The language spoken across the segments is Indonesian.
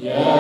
Ya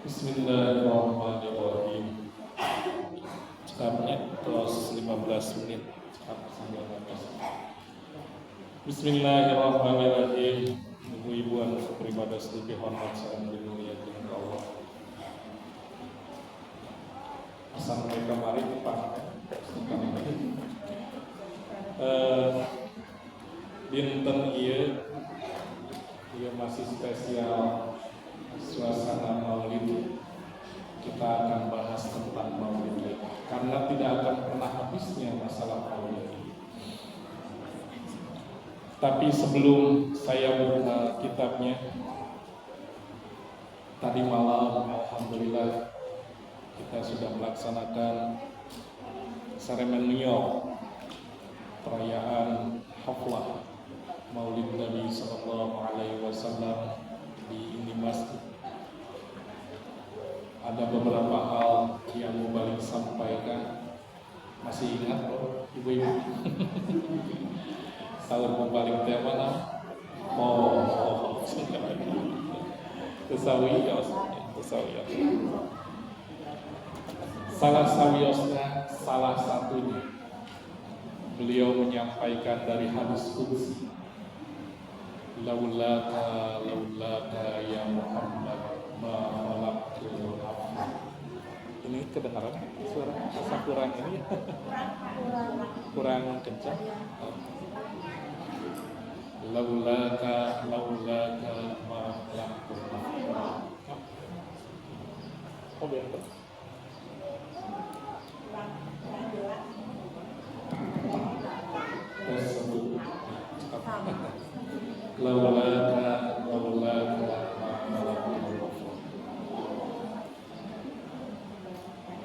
Bismillahirrahmanirrahim. Cekapnya terus 15 menit. Bismillahirrahmanirrahim. Ibu-ibu yang beribadah sedikit hormat salam dimuliakan Allah. Sampai kemarin Pak. Dinten ieu masih spesial suasana Maulid. Kita akan bahas tentang Maulid karena tidak akan pernah habisnya masalah Maulid. Tapi sebelum saya buka kitabnya, tadi malam alhamdulillah kita sudah melaksanakan seremonial perayaan haflah Maulid Nabi Sallallahu Alaihi Wasallam di ini masjid. Ada beberapa hal yang mau balik sampaikan. Masih ingat ibu-ibu? Sahur mau balik teh mana? Tesawiyos. Salah satunya beliau menyampaikan dari hadis qudsi. Laulaka ya Muhammad ma khalaqtul afla. Ini kedengaran suara asa kurang ini? Kurang kencang. Laulaka ma khalaqtul afla. Oh benar.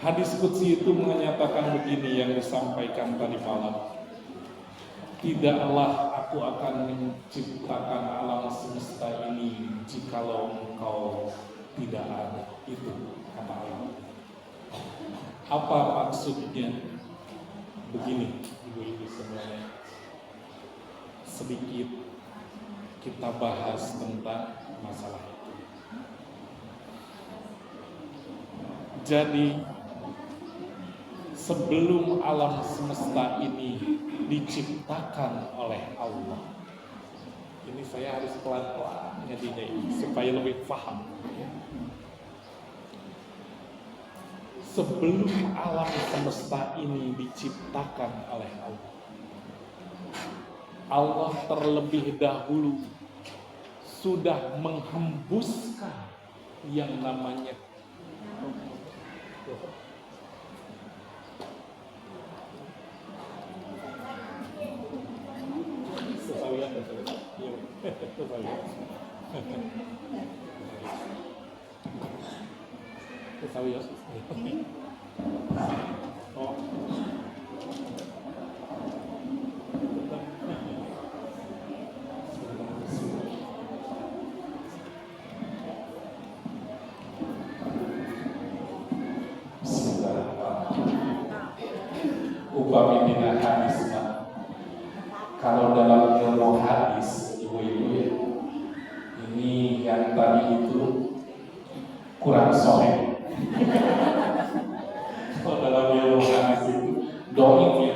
Hadis qudsi itu menyatakan begini yang disampaikan tadi malam. Tidaklah aku akan menciptakan alam semesta ini jikalau engkau tidak ada. Itu kata Allah. Apa maksudnya? Begini, ibu-ibu semuanya. Sedikit kita bahas tentang masalah itu. Jadi sebelum alam semesta ini diciptakan oleh Allah, ini saya harus pelan-pelan jadinya ini supaya lebih paham. Sebelum alam semesta ini diciptakan oleh Allah, Allah terlebih dahulu sudah menghembuskan yang namanya upami dina hadis. Kalau dalam ilmu hadis, ibu-ibu ya, ini yang tadi itu kurang sahih. Kalau dalam ilmu hadis itu doif ya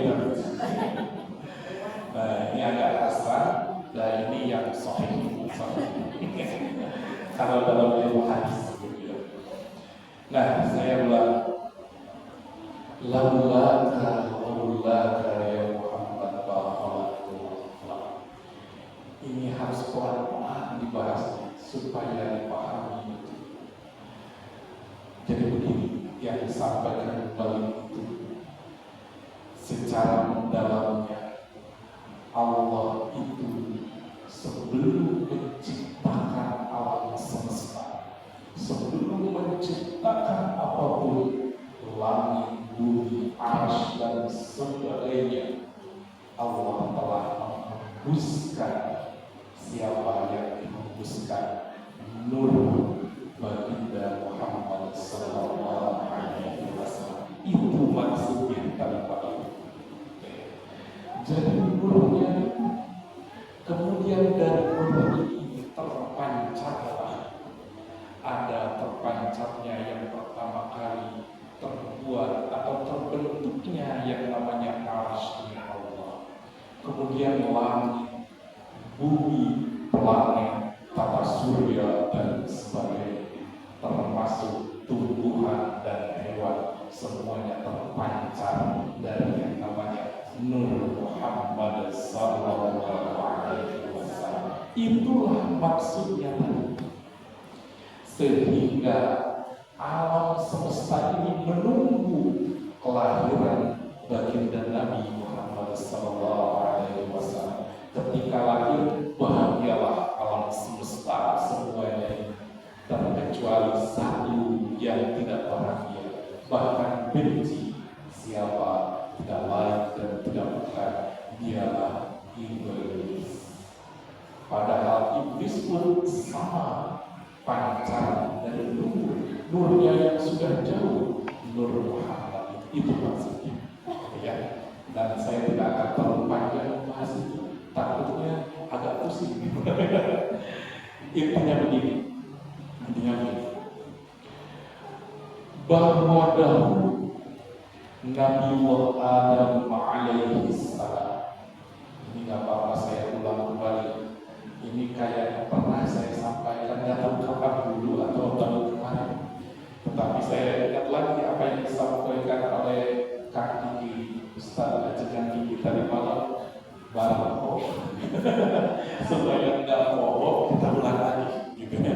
Nah, saya ulang. Laulaka ya Muhammad wa. Ini harus pelan-pelan dibahas supaya dipahami. Jadi begini, yang disampaikan kembali itu secara mendalamnya, Allah itu sebelum menciptakan alam semesta, sebelum menciptakan apapun, langit, bumi, arsy dan sebagainya, Allah telah menghembuskan. Siapa yang menghembuskan? Nur baginda Muhammad sallallahu alaihi wasallam. Itu maksudnya kalimat itu. Jadi nurnya, kemudian dari nur ini terpancarlah. Ada terpancarnya yang pertama kali terbuat atau terbentuknya yang namanya arsy Allah. Kemudian langit, bumi, planet, tata surya dan sebagainya, termasuk tumbuhan dan hewan, semuanya terpancar dari yang namanya Nur Muhammad sallallahu alaihi wasallam. Itulah maksudnya tadi. Sehingga alam semesta ini menunggu kelahiran baginda Nabi Muhammad sallallahu alaihi wasallam. Ketika lahir, bahagialah alam semesta semuanya, terkecuali satu yang tidak bahagia, bahkan benci. Siapa? Tidak lain dan tidak bukan, dialah iblis. Padahal iblis pun sama pancaran dari nurnya yang sudah jauh, Nur Muhammad. Itu maksudnya, ya. Dan saya tidak akan terlalu panjang membahas itu, takutnya agak pusing. Intinya begini, bahwa dahulu Nabiullah Adam alaihi salam, ini nggak apa-apa saya ulang kembali. Ini kayak pernah saya sampaikan, nggak tahu kapan dulu atau tahun kemarin. Tetapi saya ingat lagi apa yang disampaikan oleh Kak Diki, Ustaz Ajaran Diki tadi malam. Bahwa supaya nggak bohong, kita ulang lagi, gitu ya.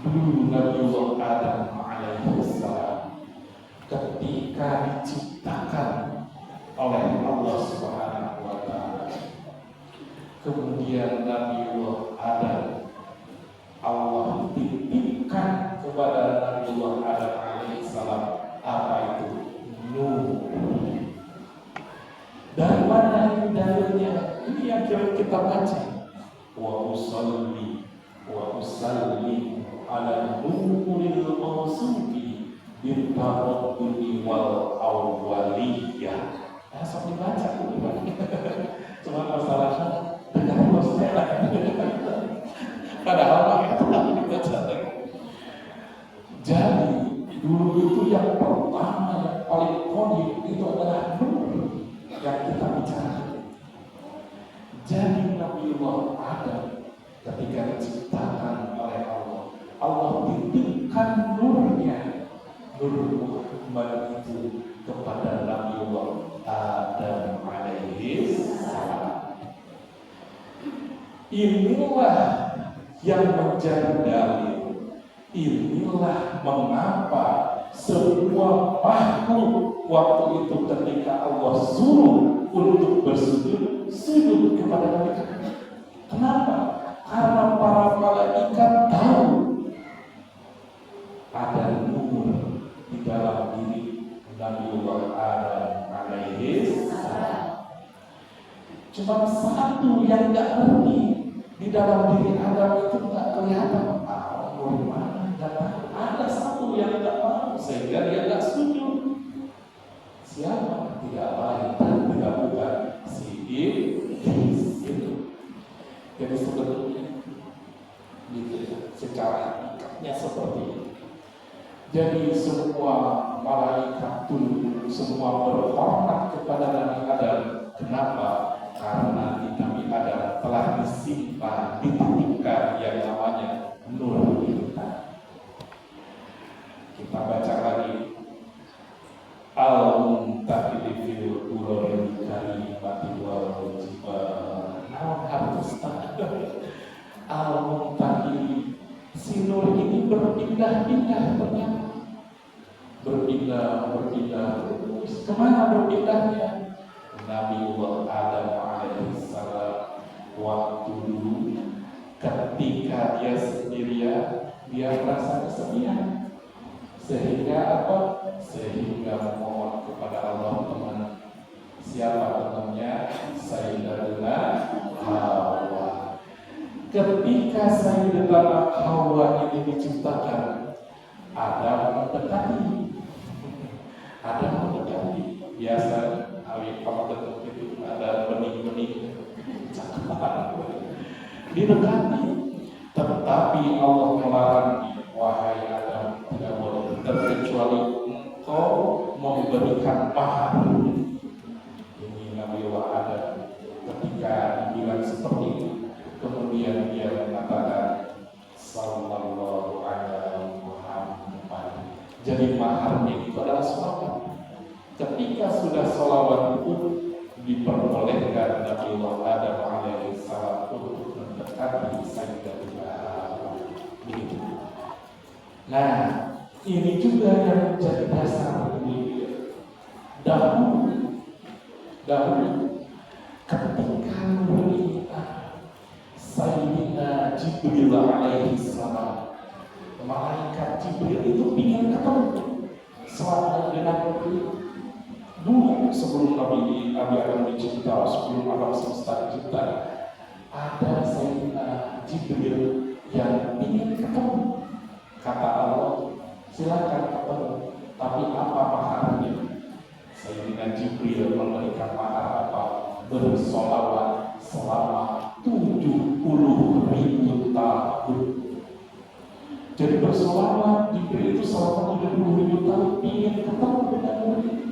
Dulu Nabiullah Adam alaihi salam ketika diciptakan oleh Allah Subhanahu wa Ta'ala, kemudian Nabiullah Adam, Allah titipkan kepada Nabiullah Adam alaihi salam apa itu? Nur. Dari mana ini dalilnya? Ini yang kita baca. Wa usalli ala nuril mawsufi bil tawaddudi wal awwaliyah. Nah, sok dibaca dulu. Cuma masalahnya dengan masalah. Padahal itu tidak dibaca lagi. Jadi dulu itu yang pertama, yang paling konik itu adalah nur yang kita bicara. Jadi Nabiullah Adam ketika diciptakan oleh Allah, Allah titipkan nurnya, Nur Muhammad itu kepada Nabiullah Adam alaihi salam. Inilah yang menjadi dalil. Inilah mengapa semua makhluk waktu itu ketika Allah suruh untuk bersujud, sujud kepada Nabi. Kenapa? Karena para malaikat tahu ada nur di dalam diri Nabiullah Adam alaihi salam. Cuma satu yang nggak ngerti, di dalam diri Adam itu nggak kelihatan. Nur mana? Ada satu yang nggak mau, sehingga dia nggak setuju. Siapa? Tidak lain dan tidak bukan si iblis itu. Jadi sebetulnya gitu ya, secara hakikatnya seperti itu. Jadi semua malaikat tunduk, semua berhormat kepada Nabi Adam. Kenapa? Karena di Nabi Adam telah disimpan, dititipkan yang namanya nur itu. Kita baca lagi. Al-Muntaqili fil ururil kalimati wal jibal. Harus Al-Muntaqili, si nur ini berpindah-pindah ternyata. Berpindah terus. Kemana berpindahnya? Nabiullah Adam alaihissalam waktu dulu ketika dia sendirian, dia merasa kesepian, sehingga apa? Sehingga memohon kepada Allah teman. Siapa temannya? Sayyidatuna Hawa. Ketika Sayyidatuna Hawa ini diciptakan, Adam mendekati. Biasa awit kamu itu ada benih-benih didekati, tetapi Allah melarang, wahai Adam, tidak boleh terkecuali engkau memberikan mahar. Ini Nabiullah Adam ketika dibilang seperti itu, kemudian dia mengatakan sallallahu alaihi Muhammad. Jadi maharnya itu adalah sholawat. Ketika sudah sholawat itu diperbolehkan Nabiullah Adam alaihissalam untuk mendekati Sayyidatuna Hawa. Begitu. Nah, ini juga yang menjadi dasar ini. Dahulu ketika berita Sayyidina Jibril alaihissalam, malaikat Jibril itu ingin ketemu selama dengan Nabi. Dulu sebelum Nabi Adam dicipta, sebelum alam semesta dicipta, ada Sayyidina Jibril yang ingin ketemu. Kata Allah, silakan ketemu, tapi apa maharnya? Sayyidina Jibril memberikan mahar apa? Bersolawat selama 70.000 tahun. Jadi bersolawat Jibril itu selama 70.000 tahun ingin ketemu dengan Nabi.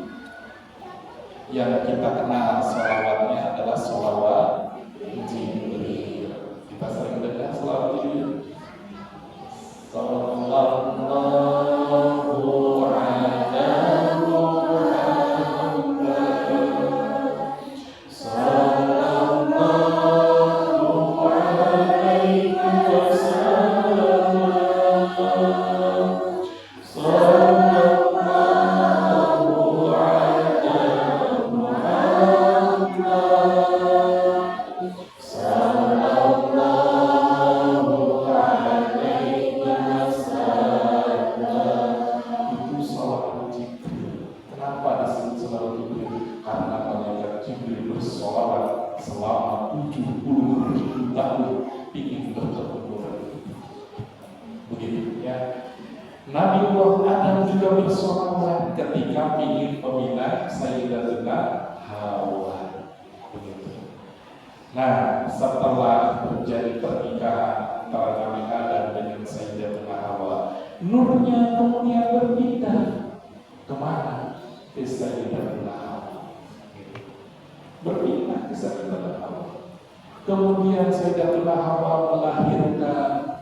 Yang kita kenal sholawatnya adalah sholawat Jibril. Kita sering dengar sholawat Jibril. Sallallahu ala Muhammad, sallallahu alaihi wasallam. Nabiullah Adam juga bersolawat ketika ingin meminang Sayyidatuna Hawa. Begitu. Nah, setelah terjadi pernikahan antara Nabi Adam dengan Sayyidatuna Hawa, nurnya kemudian berpindah kemana? Ke Sayyidatuna Hawa. Berpindah ke Sayyidatuna Hawa. Kemudian Sayyidatuna Hawa melahirkan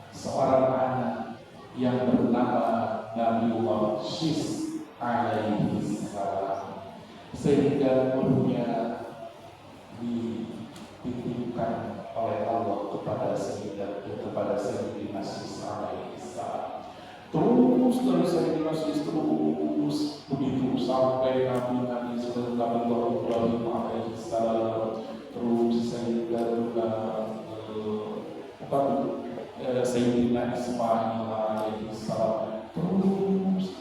seorang anak yang bernama Nabiullah Syis alaihissalam, sehingga nurnya dititipkan oleh Allah kepada Sayyidina Syis alaihissalam. Terus dari Sayyidina Syis terus begitu sampai Nabi sallallahu Ibrahim alaihissalam, terus Sayyidina Ismail alaihissalam, terus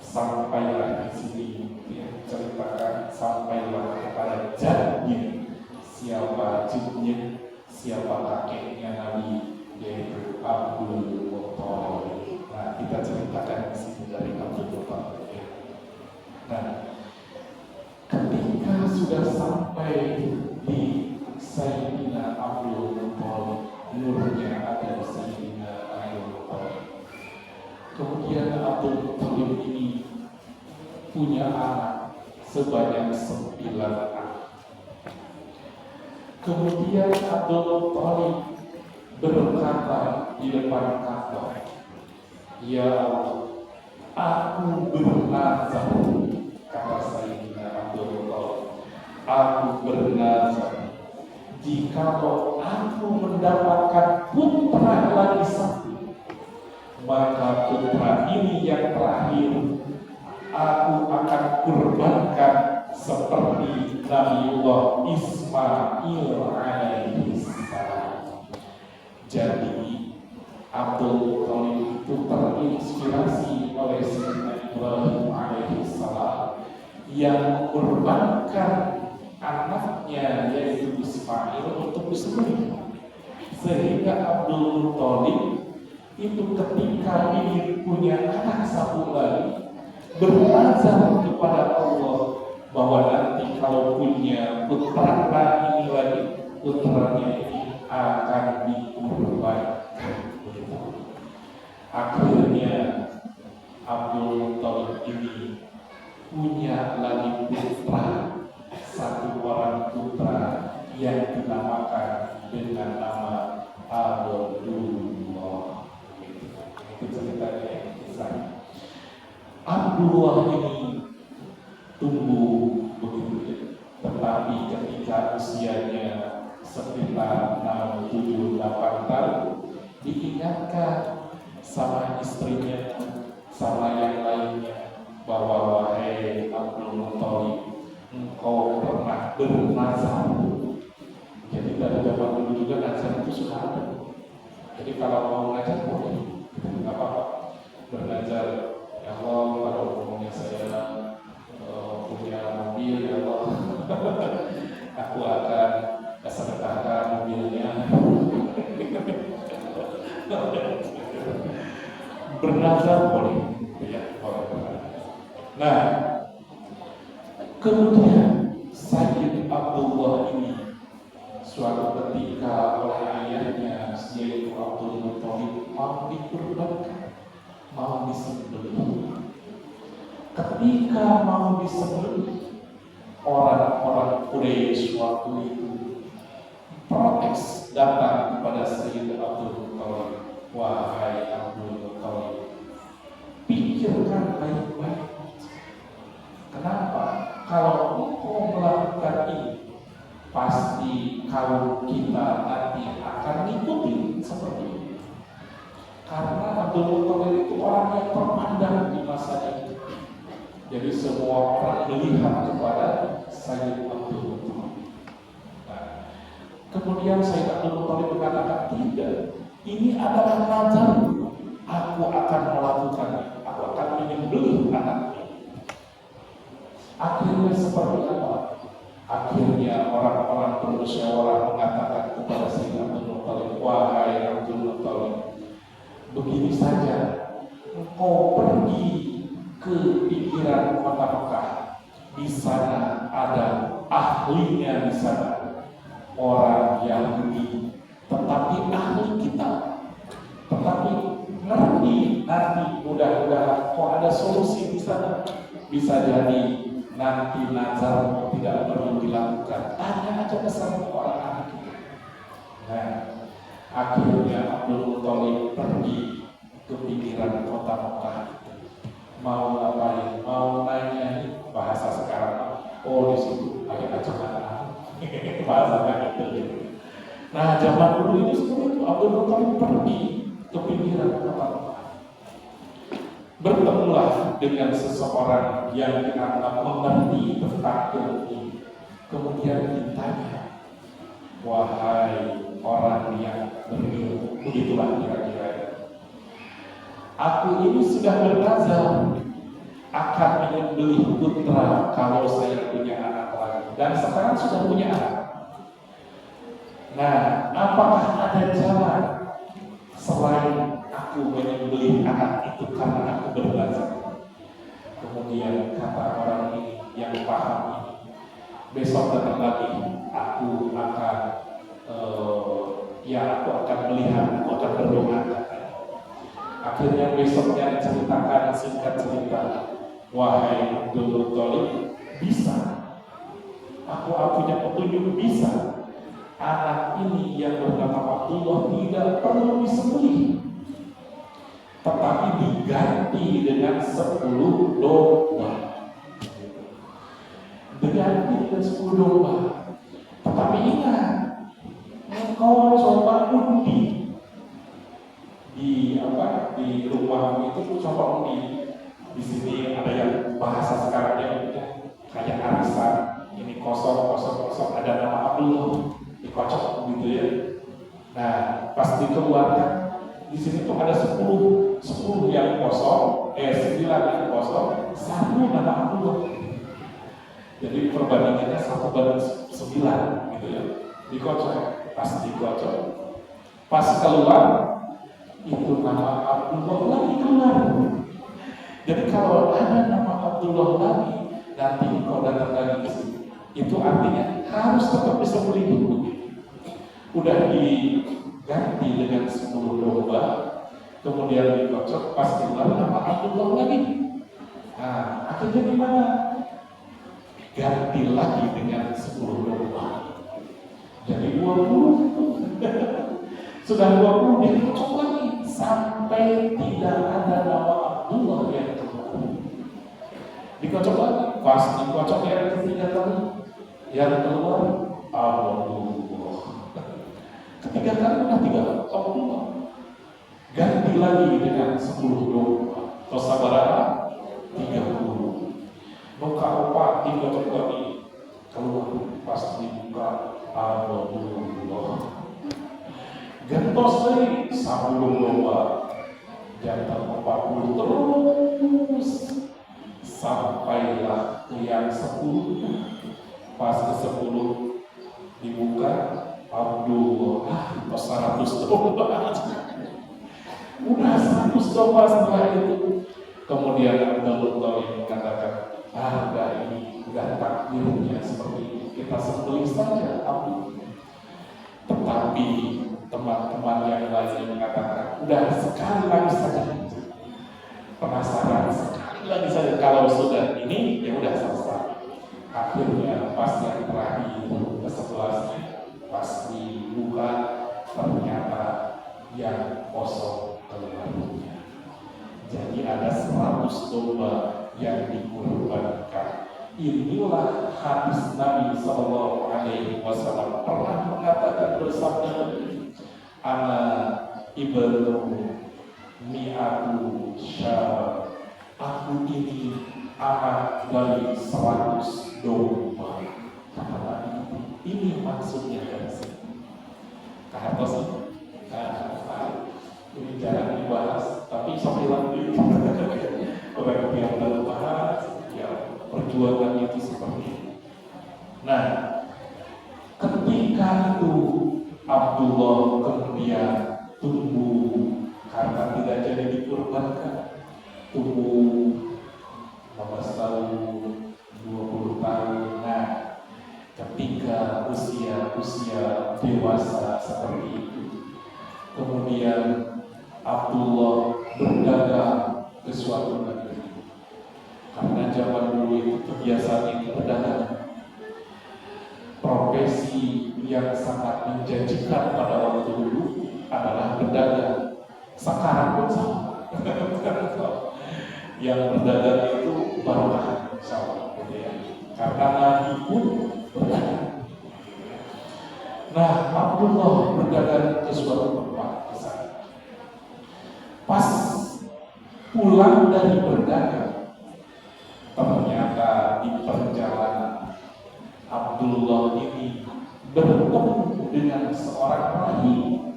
sampailah di sini ya, ceritakan sampailah kepada jadnya. Siapa jadnya? Siapa kakeknya Nabi, yaitu Abdul Muttalib. Nah, kita ceritakan di sini dari Abdul Muttalib ya. Nah, ketika sudah sampai di Sayyidina Abdul Muttalib, nurnya ada di Sayyidina Abdul Muttalib. Kemudian Abdul Muttalib ini punya anak sebanyak 9 anak. Kemudian Abdul Muttalib berkata di depan Ka'bah, ya Allah, aku bernazar, kata Sayyidina Abdul Muthalib, aku bernazar jikalau aku mendapatkan putra lagi satu, maka putra ini yang terakhir aku akan kurbankan seperti Nabiullah Ismail alaihi salam. Jadi Abdul Muthalib itu terinspirasi oleh Sayyidina Ibrahim alaihi salam yang kurbankan anaknya yaitu Ismail untuk disembelih. Sehingga Abdul Muthalib itu ketika ingin punya anak satu lagi bernazar kepada Allah bahwa nanti kalau punya putra ini lagi, putranya ini akan dikurbankan. Akhirnya Abdul Muthalib ini punya lagi putra, satu orang putra yang dinamakan dengan nama Abdullah. Itu ceritanya yang kisah. Abdullah ini tumbuh begitu, tetapi ketika usianya sekitar 6, 7, 8 tahun diingatkan sama istrinya, sama yang lainnya bahwa wahai Abdul Muthalib, engkau pernah bernazar. Jadi dari zaman dulu juga nazar itu sudah ada. Jadi kalau mau nazar boleh, nggak apa-apa. Bernazar, ya Allah, pada umumnya saya punya mobil, ya Allah, aku akan sedekahkan mobilnya. Bernazar boleh, ya, boleh. Nah, kemudian Sayyid Abdullah ini suatu ketika oleh ayahnya yaitu Abdul Muthalib mau dikurbankan, mau disembelih. Ketika mau disembelih, orang-orang Quraisy waktu itu protes datang kepada Sayyid Abdul Muthalib, wahai Abdul Muthalib, pikirkan baik-baik. Kenapa? Kalau engkau melakukan ini, pasti kaum kita nanti akan ngikutin seperti ini. Karena Abdul Muthalib itu orang yang terpandang di masa itu. Jadi semua orang melihat kepada Sayyid Abdul Muthalib. Nah, kemudian Sayyid Abdul Muthalib mengatakan, tidak, ini adalah nazar. Aku akan melakukannya. Aku akan menyembelih anak. Akhirnya seperti apa? Akhirnya orang-orang bermusyawarah mengatakan kepada Sayyid Abdul Muthalib, wahai Abdul Muthalib, begini saja, engkau pergi ke pinggiran kota Mekah. Di sana ada ahlinya, di sana orang Yahudi, tetapi ahli kita, tetapi ngerti nanti mudah-mudahan kok ada solusi di sana. Bisa jadi nanti nazar tidak perlu dilakukan, tanya aja ke sana orang ahli kita. Nah, akhirnya Abdul Muthalib pergi ke pinggiran kota Mekah. Mau ngapain? Mau nanya, bahasa sekarang, oh di situ ada acara, bahasanya gitu. Nah, zaman dulu ini seperti itu. Abdul Muthalib pergi ke pinggiran kota Mekah. Bertemulah dengan seseorang yang dianggap mengerti tentang ilmu. Kemudian ditanya, wahai orang yang berilmu, begitulah kira-kira. Aku ini sudah bernazar akan menyembelih putra kalau saya punya anak lagi, dan sekarang sudah punya anak. Nah, apakah ada jalan selain aku menyembelih anak itu karena aku bernazar? Kemudian kata orang ini yang paham ini, besok datang lagi, aku akan aku akan melihat, aku akan berdoa. Akhirnya besoknya diceritakan singkat cerita, wahai Abdul Muthalib, bisa, aku punya petunjuk, bisa. Anak ini yang bernama Abdullah tidak perlu disembelih, tetapi diganti dengan 10 domba. Diganti dengan 10 domba. Tetapi ingat, engkau coba undi di rumah itu, coba undi. Di sini ada yang bahasa sekarang yang kayak arisan, ini kosong, ada nama Abdullah, dikocok gitu ya. Nah, pas dikeluarkan, di sini tuh ada 10 yang kosong, 9 yang kosong, 1 nama Abdullah. Jadi perbandingannya 1/9 gitu ya. Dikocok, pas keluar itu nama Abdullah lagi keluar. Jadi kalau ada nama Abdullah lagi, nanti kau datang lagi ke sini, itu artinya harus tetap disembelih dulu. Udah diganti dengan 10 domba, kemudian dikocok, pas keluar nama Abdullah lagi. Nah, akhirnya gimana? Ganti lagi dengan 10 domba. Jadi 20. Sudah 20 dikocok lagi sampai tidak ada nama Abdullah yang keluar. Dikocok lagi, pas dikocok yang ketiga kali, yang keluar Abdullah. Ketiga kali udah 3 Abdullah. Ganti lagi dengan 10 domba. Terus sabarana 30. Muka opat dikocok lagi, keluar pas dibuka Abdullah. Gentos lagi 10 domba. Jantan 40 terus sampailah ke yang 10. Pas ke 10 dibuka Abdullah, 100 domba. Udah 100 domba setelah itu. Kemudian Abdullah mengatakan, ini udah takdirnya seperti ini, kita sembelih saja Abdullah. Tetapi teman-teman yang lain mengatakan, udah sekali lagi saja. Penasaran sekali lagi saja, kalau sudah ini ya udah selesai. Akhirnya pas yang terakhir ke-11, pas dibuka ternyata yang kosong keluarnya. Jadi ada 100 domba yang dikurbankan. Inilah hadis Nabi Sallallahu Alaihi Wasallam pernah mengatakan bersabda, ana ibnu mi'atu syar, aku ini anak dari 100 domba. Kata Nabi, ini maksudnya dari sini. Kata ini jarang dibahas, tapi sampai lagi orang yang baru bahas, ya perjuangan itu seperti ini. Nah, ketika itu Abdullah kemudian tumbuh karena tidak jadi dikurbankan, tumbuh 15 tahun, 20 tahun. Nah, ketika usia dewasa seperti itu, kemudian Abdullah berdagang ke suatu negeri. Karena zaman dulu itu kebiasaan itu berdagang. Profesi yang sangat menjanjikan pada waktu dulu adalah berdagang. Sekarang pun sama. Yang berdagang itu barokah, insya-Allah. Karena Nabi pun berdagang. Nah, Abdullah berdagang ke suatu tempat di sana. Pas pulang dari berdagang, ternyata di perjalanan Abdullah ini bertemu dengan seorang rahib.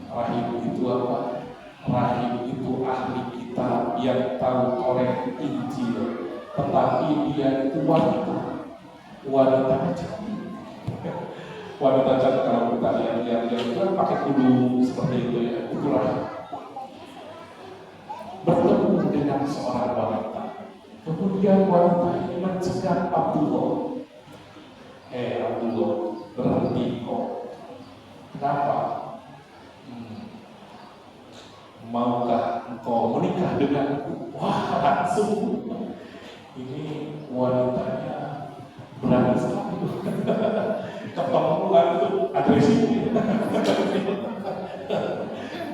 Rahib itu apa? Rahib itu ahli kitab yang tahu Taurat Injil, tetapi dia itu wanita cantik. Wanita cantik, kalau kita lihat itu kan pakai kudu seperti itu ya, itulah. Bertemu dengan seorang wanita. Kemudian wanita ini mencegah Abdullah. Abdullah, berhenti kok. Kenapa? Maukah engkau menikah denganku? Wah, langsung. Ini wanitanya berani sekali. Ketemu langsung agresif.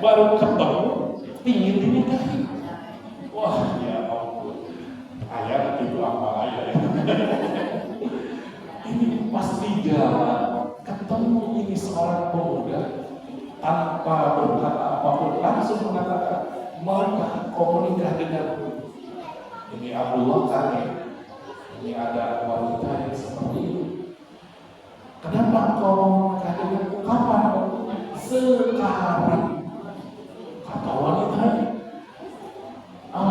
Baru ketemu, ingin dinikah. itu apa aja ya. Ini pasti jalan ketemu ini seorang pemuda tanpa berkata apapun langsung mengatakan, maukah kau menikah denganku? Ini Abdullah kaget. Ini ada wanita yang seperti itu. Kenapa kau menikah denganku? Kapan? Sekarang. Kata wanita ini,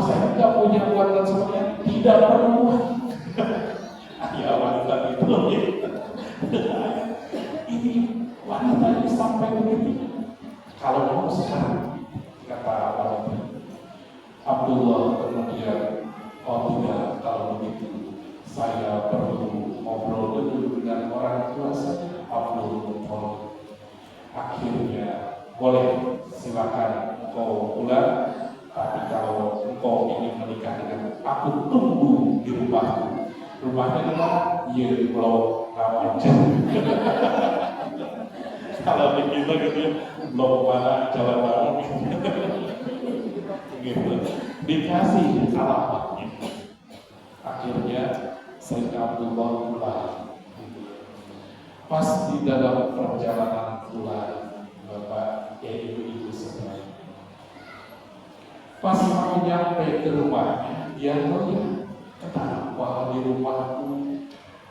saya tidak punya buatan sebenarnya, tidak perlu. Ya wanita itu. Ini wanita ini sampai begitu. Kalau mau sekarang, kata wanita. Abdullah kemudian, oh tidak, kalau begitu saya perlu ngobrol dulu dengan orang tua saya. Abdullah akhirnya boleh, silakan engkau pulang, tapi kalau engkau ingin menikah dengan aku, tunggu di rumahku. Rumahnya di mana? Iya, di Pulau Rawajan. Kalau di kita gitu, Blok mana, Jalan Barat gitu. Dikasih alamatnya. Akhirnya Sayyidina Abdullah pulang. Pas di dalam perjalanan pulang, Bapak, ibu-ibu semuanya, pas mau nyampe ke rumahnya, dia melihat, kenapa di rumahku,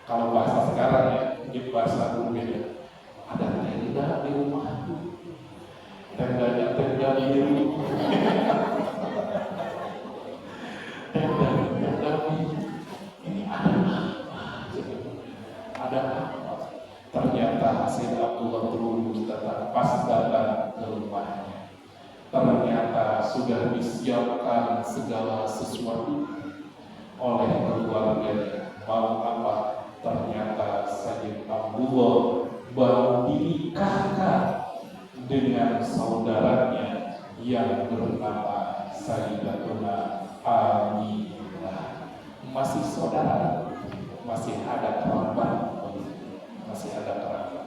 kalau bahasa sekarang ya, mungkin bahasa dulu beda, ada tenda di rumahku, tendanya tenda biru, tenda biru, ini ada apa? Ada apa? Ternyata Sayyid Abdullah terus datang, pas datang ke rumahnya, ternyata sudah disiapkan segala sesuatu oleh keluarganya. Mau apa? Ternyata Sayyid Abdullah baru dinikahkan dengan saudaranya yang bernama Sayyidatuna Aminah. Masih saudara, masih ada kerabat, masih ada kerabat.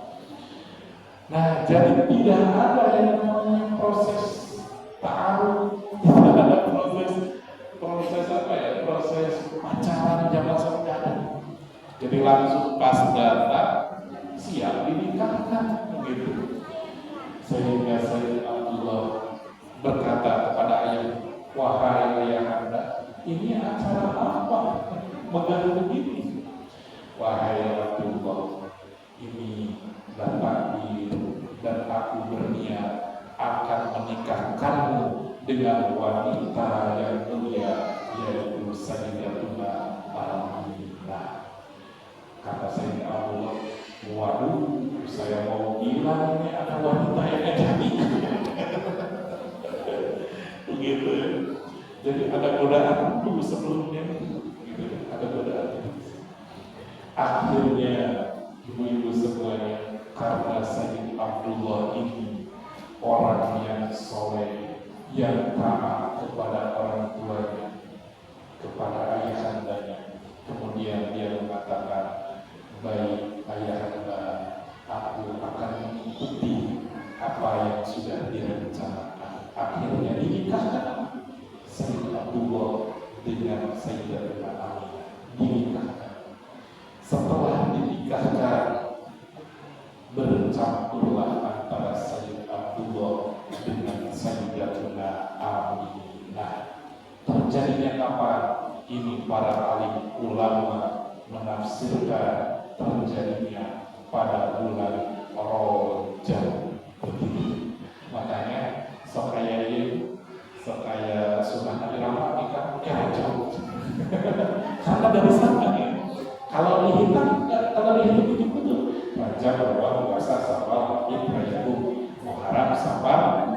Nah, jadi tidak ada yang namanya proses ta'aruf, tidak ada proses apa ya, proses pacaran zaman sekarang. Jadi langsung pas datang siap dinikahkan begitu. Sehingga Sayyid Abdullah berkata kepada ayah, wahai ayahanda, ini acara apa? Megah begini. Wahai Abdullah, ini Bapak dan aku berniat akan menikahkanmu dengan wanita yang mulia, yaitu Sayyidatuna Aminah. Kata Sayyidina Abdullah, waduh, saya mau bilang ini ada wanita yang jadi. Begitu ya. Jadi ada godaan dulu sebelumnya, gitu, ada godaan. Akhirnya ibu-ibu semuanya, karena Sayyid Abdullah ini orang yang soleh, yang taat kepada orang tuanya, kepada ayahandanya, kemudian dia mengatakan, baik ayahanda, aku akan mengikuti apa yang sudah direncanakan. Akhirnya dinikahkan Sayyid Abdullah dengan Sayyidatuna Aminah, dinikahkan. Setelah dinikahkan, bercampurlah antara Sayyid Abdullah dengan Sayyidatuna Aminah. Terjadinya kapan? Ini para alim ulama menafsirkan terjadinya pada bulan Rajab begitu. Makanya sekaya sunnah Nabi Rahmat nikah Rajab. Karena dari sana ya. Kalau dihitung betul. Rajab, Ramadan, Puasa, Syawal, Rajab, Rajab, Muharram, Safar,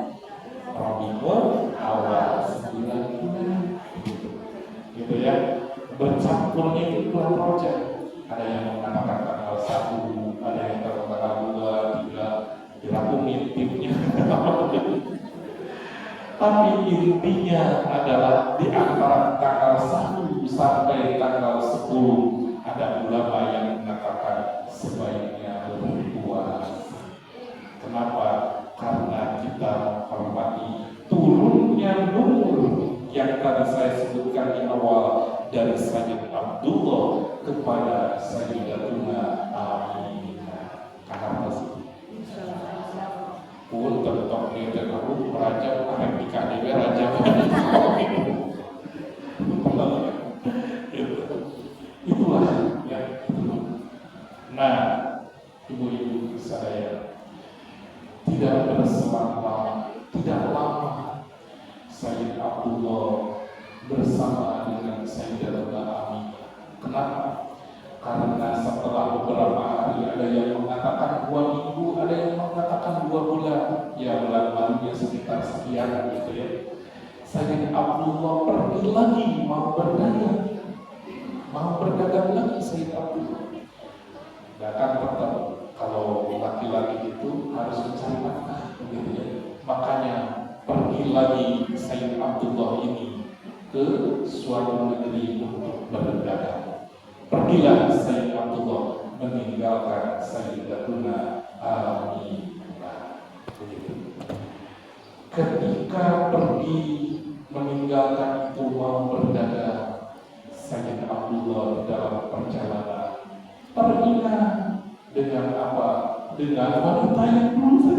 Rabiul Awal, 9 bulan. Gitu ya. Bercampurnya itu bulan Rajab. Ada yang mengatakan tanggal 1, ada yang tanggal 2, 3, dirakumin timnya. Tapi intinya adalah di antara tanggal 1 sampai tanggal 10 ada ulama yang mengatakan sebaiknya berpuasa. Kenapa? Karena kita menghormati turunnya nur yang tadi saya sebutkan di awal, dari Sayyid Abdullah kepada Sayyidatuna Aminah. Karena masih pun tentok dia terlalu raja arek nikah dewe raja. Itulah yang itu. Nah, ibu-ibu saya, tidak berselang lama, tidak lama Sayyid Abdullah bersama dengan Sayyidatuna Aminah. Kenapa? Karena setelah beberapa hari, ada yang mengatakan 2 minggu, ada yang mengatakan 2 bulan, ya bulan-bulannya sekitar sekian gitu ya. Sayyid Abdullah pergi lagi mau berdagang lagi Sayyid Abdullah. Datang tetap kalau laki-laki itu harus mencari nafkah gitu ya. Makanya pergi lagi Sayyid Abdullah ini ke suatu negeri untuk berdagang. Pergilah Sayyid Abdullah meninggalkan Sayyidatuna Aminah. Ketika pergi meninggalkan itu mau berdagang, Sayyid Abdullah dalam perjalanan teringat dengan apa? Dengan wanita yang dulu,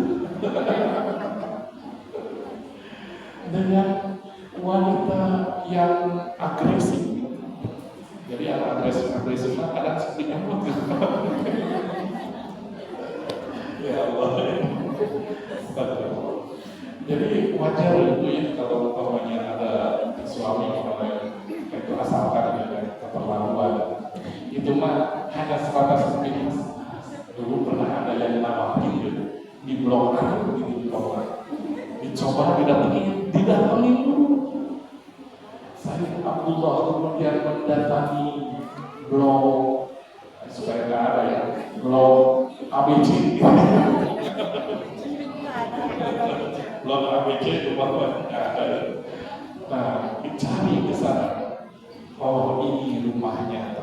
dengan wanita yang agresif. Jadi yang agresif kadang seperti nyamuk gitu. Ya Allah. Jadi wajar itu ya kalau umpamanya ada suami itu asalkan ya keterlaluan. Itu mah hanya sebatas seperti dulu pernah ada yang nawarin gitu di blog gitu di blog. Dicoba didatengin dulu. Sayyid Abdullah kemudian mendatangi blog supaya nggak ada ya blog ABC. Blog ABC itu bahwa nggak ada. Nah, dicari ke sana. Oh, ini rumahnya.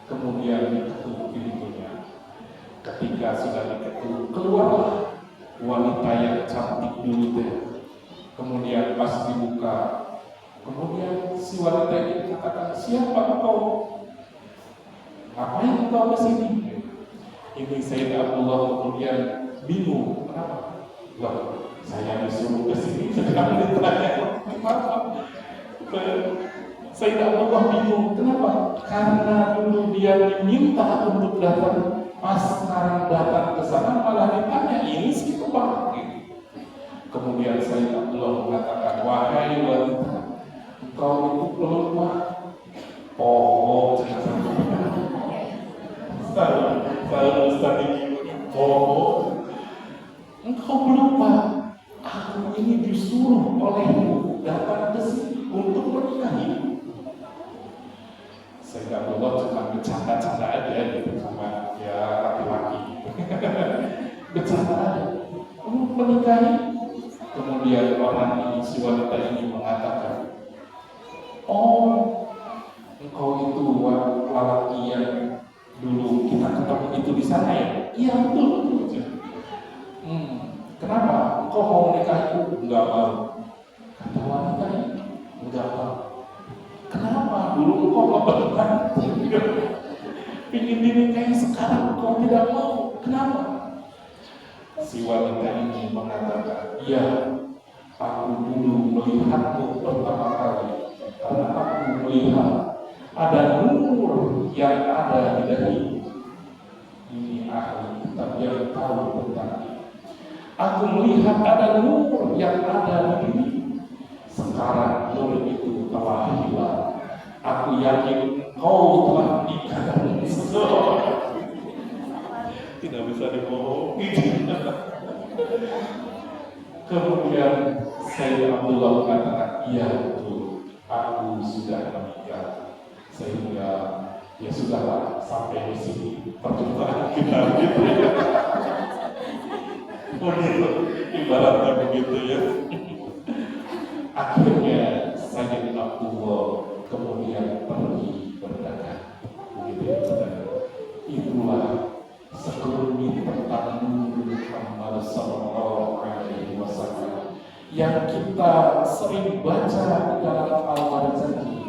Kemudian diketuk pintunya. Ketika sudah diketuk, keluarlah wanita yang cantik dulu deh. Kemudian pas dibuka, kemudian si wanita ini katakan, siapa engkau? Ngapain engkau ke sini? Ini Sayyid Abdullah kemudian bingung, kenapa? Loh, saya disuruh ke sini sekarang ditanya, kenapa? Sayyid Abdullah bingung, kenapa? Karena dulu dia diminta untuk datang, pas sekarang datang ke sana malah ditanya, ini siapa? Kemudian Sayyid Abdullah mengatakan, wahai wanita, engkau itu pelupa. Oh, Ustaz ini engkau pelupa. Aku ini disuruh olehmu datang ke sini untuk menikahi. Sayyid Abdullah cuma bercanda-canda aja gitu sama ya laki-laki. Bercanda aja. Untuk menikahi. Kemudian orang ini, si wanita ini mengatakan, oh, engkau itu lelaki yang dulu kita ketemu itu di sana ya? Iya betul. Kenapa? Engkau mau menikahiku? Enggak mau. Kata wanita ini, enggak mau. Kenapa? Dulu engkau melakukan ingin dinikahi, sekarang engkau tidak mau. Kenapa? Si wanita ini mengatakan, iya, aku dulu melihatmu pertama kali karena aku melihat ada nur yang ada di darimu. Ini ahli kitab yang tahu tentang ini. Aku melihat ada nur yang ada di dirimu. Sekarang nur itu telah hilang. Aku yakin kau telah menikah dengan seseorang. Tidak bisa dibohongi. Kemudian Sayyid Abdullah mengatakan, iya betul, aku sudah menikah. Sehingga ya sudahlah, sampai di sini perjumpaan kita gitu ya. Begitu, ibaratnya begitu ya. Akhirnya Sayyid Abdullah kemudian pergi berdagang. Begitu ya, itulah sekelumit tentang Muhammad sallallahu alaihi wasallam yang kita sering baca di dalam Al-Barzanji.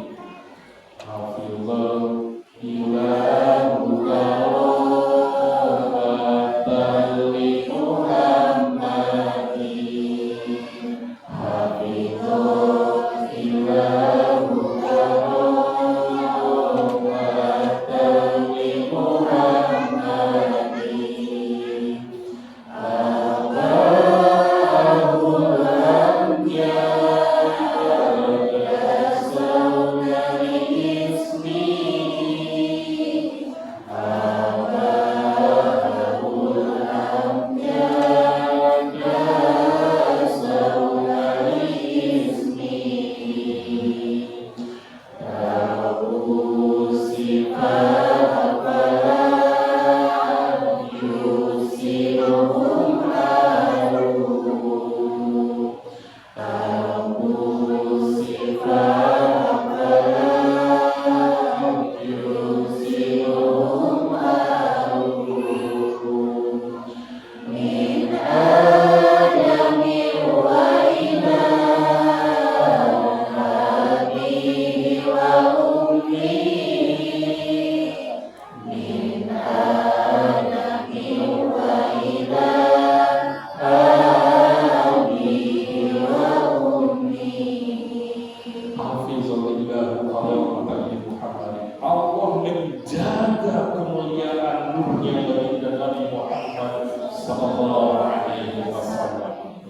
menjaga kemuliaan nurnya baginda Nabi Muhammad sallallahu alaihi wasallam.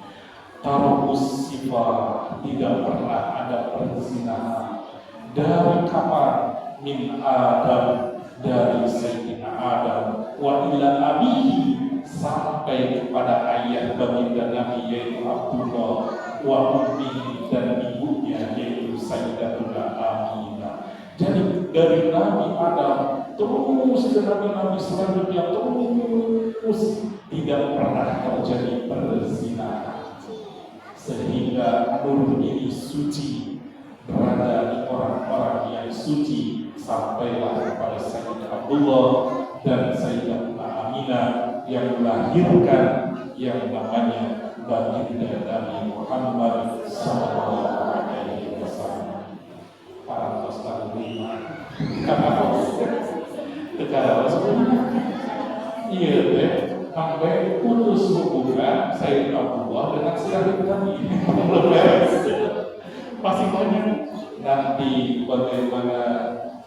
Tarabus sifat, tidak pernah ada perzinahan. Dari kapan? Min Adam, dari Sayyidina Adam, wa ila abihi, sampai kepada ayah baginda Nabi yaitu Abdullah, wa ummihi, dan ibunya yaitu Sayyidatuna Aminah. Jadi dari Nabi Adam terus ke Nabi-Nabi selanjutnya terus tidak pernah terjadi perzinahan, sehingga nur ini suci, berada di orang-orang yang suci, sampailah kepada Sayyidina Abdullah dan Sayyidatuna Aminah yang melahirkan yang namanya baginda Nabi Muhammad sallallahu alaihi wasallam. Para ustaz lima, secara iya deh, sampai putus hubungan Sayyidina Abdullah dengan Sayyidina kami. Masih banyak nanti bagaimana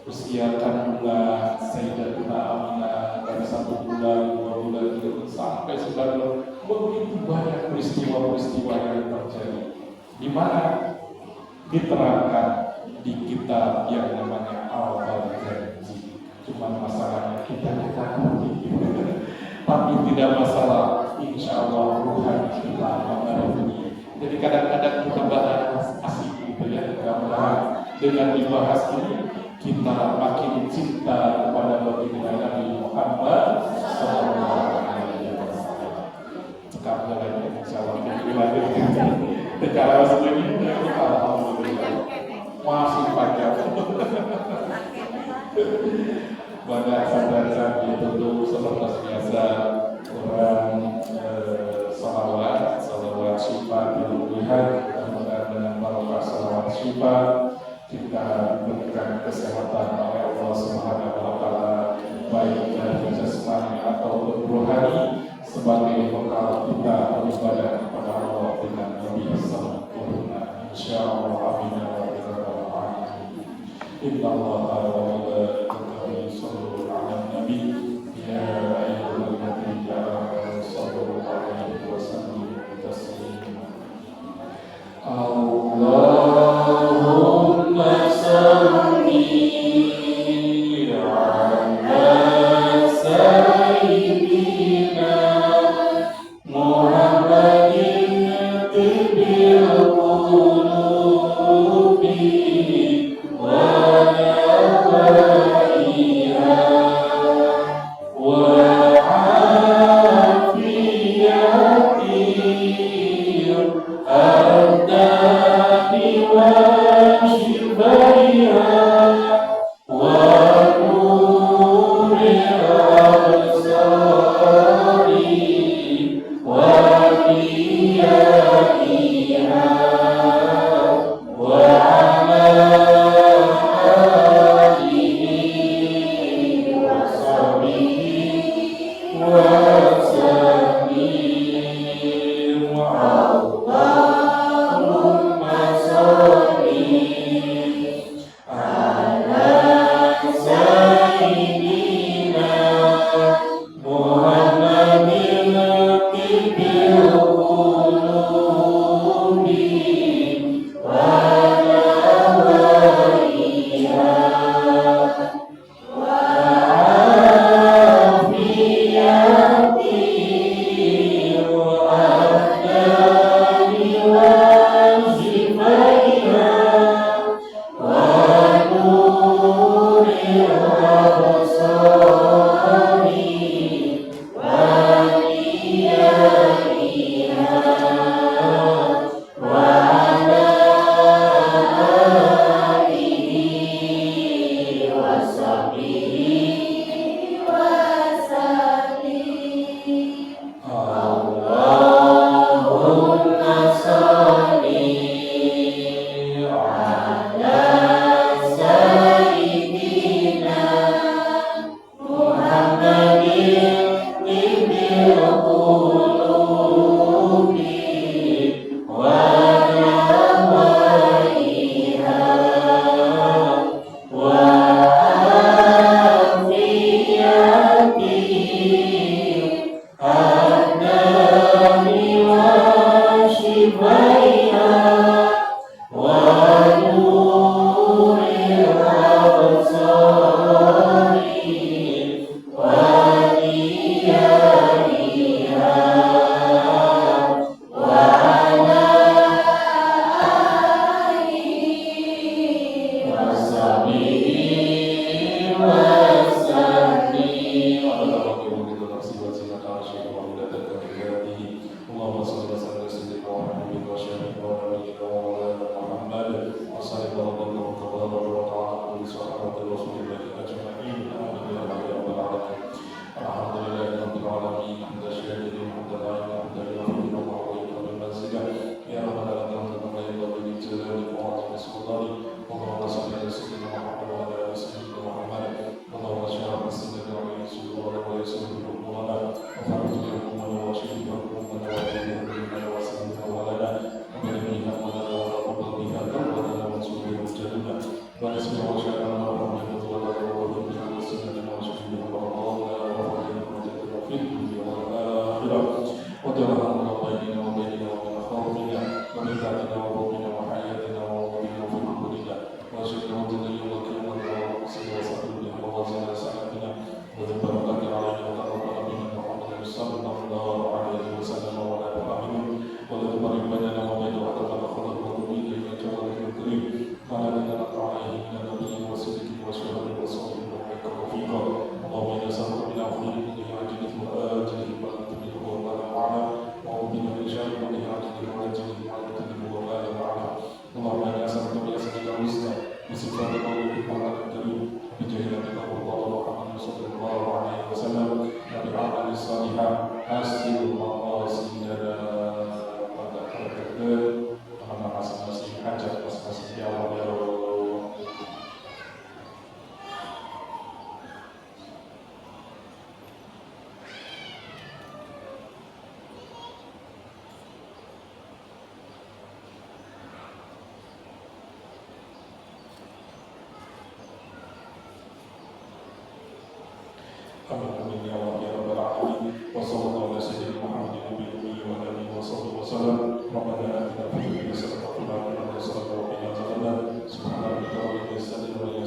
usia kandungan Sayyidatuna Aminah dari 1 bulan, 2 bulan, 3 bulan sampai 9 bulan. Begitu banyak peristiwa-peristiwa yang terjadi, di mana diterangkan di kitab yang namanya Al-Janji. Cuma masalahnya kita ngerti, tapi tidak masalah. Insya Allah ruhani kita mengerti. Jadi kadang-kadang kita bahas asik gitu ya, mudah-mudahan dengan dibahas ini kita makin cinta kepada baginda Nabi Muhammad sallallahu alaihi wasallam. Cekap jalan insya Allah kita lanjutkan. Secara sebenarnya alhamdulillah masih panjang. Banyak saudara itu seperti biasa orang salawat syifa dilulihat, mudah-mudahan dengan barokah salawat syifa kita berikan kesehatan oleh Allah Subhanahu wa taala, baik dari jasmani atau rohani, sebagai bekal kita beribadah kepada Allah dengan lebih sempurna. Insyaallah amin ya rabbal alamin. Inna Allaha wa malaikatahu yusholluna 'alan nabi ya ayyuhalladzina amanu shallu 'alaihi wa sallimu taslima. Allahumma shalli 'ala sayyidina Muhammadin tibbil qulubi wa nafaiha wa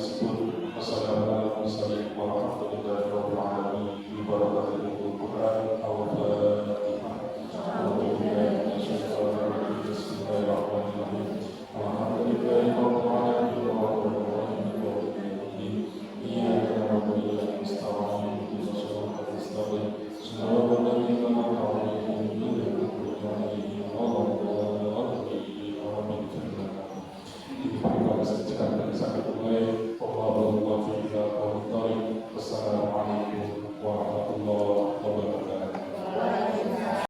Subhanallah,